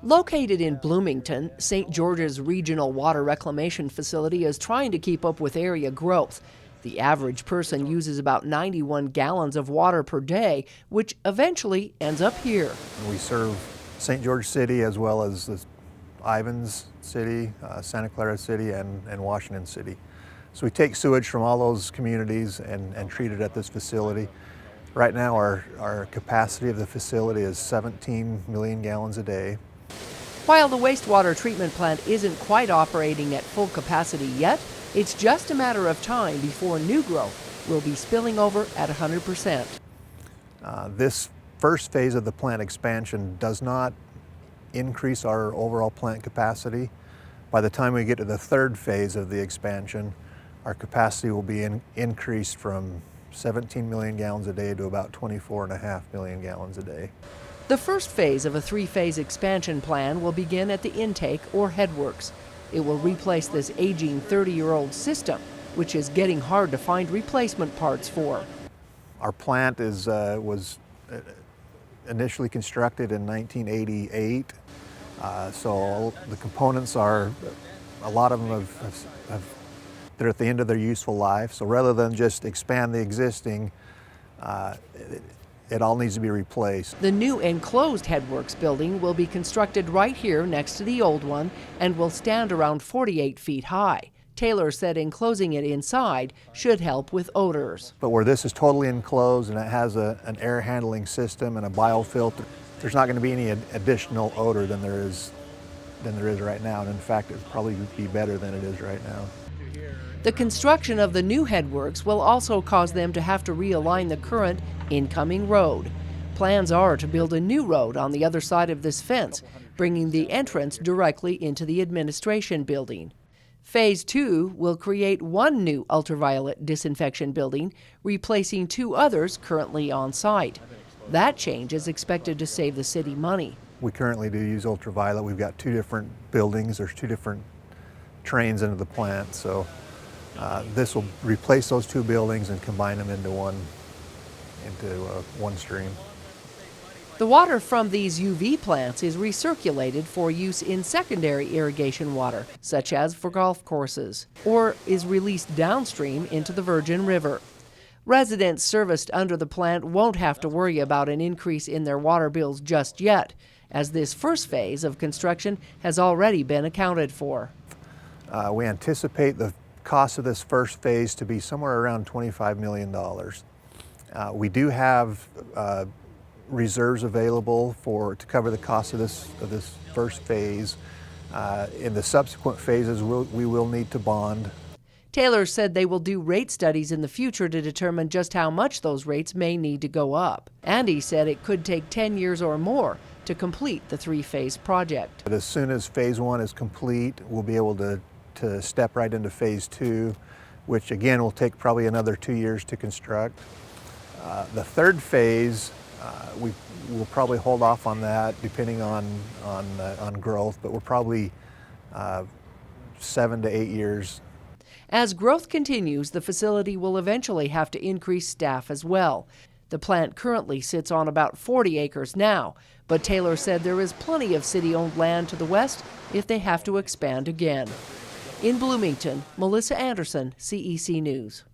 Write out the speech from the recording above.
Located in Bloomington, St. George's Regional Water Reclamation Facility is trying to keep up with area growth. The average person uses about 91 gallons of water per day, which eventually ends up here. We serve St. George City as well as Ivins City, Santa Clara City, and Washington City. So we take sewage from all those communities and treat it at this facility. Right now our capacity of the facility is 17 million gallons a day. While the wastewater treatment plant isn't quite operating at full capacity yet, it's just a matter of time before new growth will be spilling over at 100%. This first phase of the plant expansion does not increase our overall plant capacity. By the time we get to the third phase of the expansion, our capacity will be increased from 17 million gallons a day to about 24.5 million gallons a day. The first phase of a three-phase expansion plan will begin at the intake or headworks. It will replace this aging 30-year-old system, which is getting hard to find replacement parts for. Our plant was initially constructed in 1988, so all the components are, a lot of them they're at the end of their useful life. So rather than just expand the existing, it all needs to be replaced. The new enclosed headworks building will be constructed right here next to the old one and will stand around 48 feet high. Taylor said enclosing it inside should help with odors. But where this is totally enclosed and it has an air handling system and a biofilter, there's not going to be any additional odor than there is right now. And in fact, it'll probably be better than it is right now. The construction of the new headworks will also cause them to have to realign the current incoming road. Plans are to build a new road on the other side of this fence, bringing the entrance directly into the administration building. Phase 2 will create one new ultraviolet disinfection building, replacing two others currently on site. That change is expected to save the city money. We currently do use ultraviolet. We've got two different buildings. There's two different trains into the plant. So this will replace those two buildings and combine them into one stream. The water from these UV plants is recirculated for use in secondary irrigation water, such as for golf courses, or is released downstream into the Virgin River. Residents serviced under the plant won't have to worry about an increase in their water bills just yet, as this first phase of construction has already been accounted for. We anticipate the cost of this first phase to be somewhere around $25 million. We do have reserves available to cover the cost of this first phase. In the subsequent phases, we will need to bond. Taylor said they will do rate studies in the future to determine just how much those rates may need to go up. And he said it could take 10 years or more to complete the three-phase project. But as soon as phase 1 is complete, we'll be able to step right into phase 2, which again will take probably another 2 years to construct. The third phase, we will probably hold off on that depending on growth, but we're probably 7 to 8 years. As growth continues, the facility will eventually have to increase staff as well. The plant currently sits on about 40 acres now, but Taylor said there is plenty of city-owned land to the west if they have to expand again. In Bloomington, Melissa Anderson, CEC News.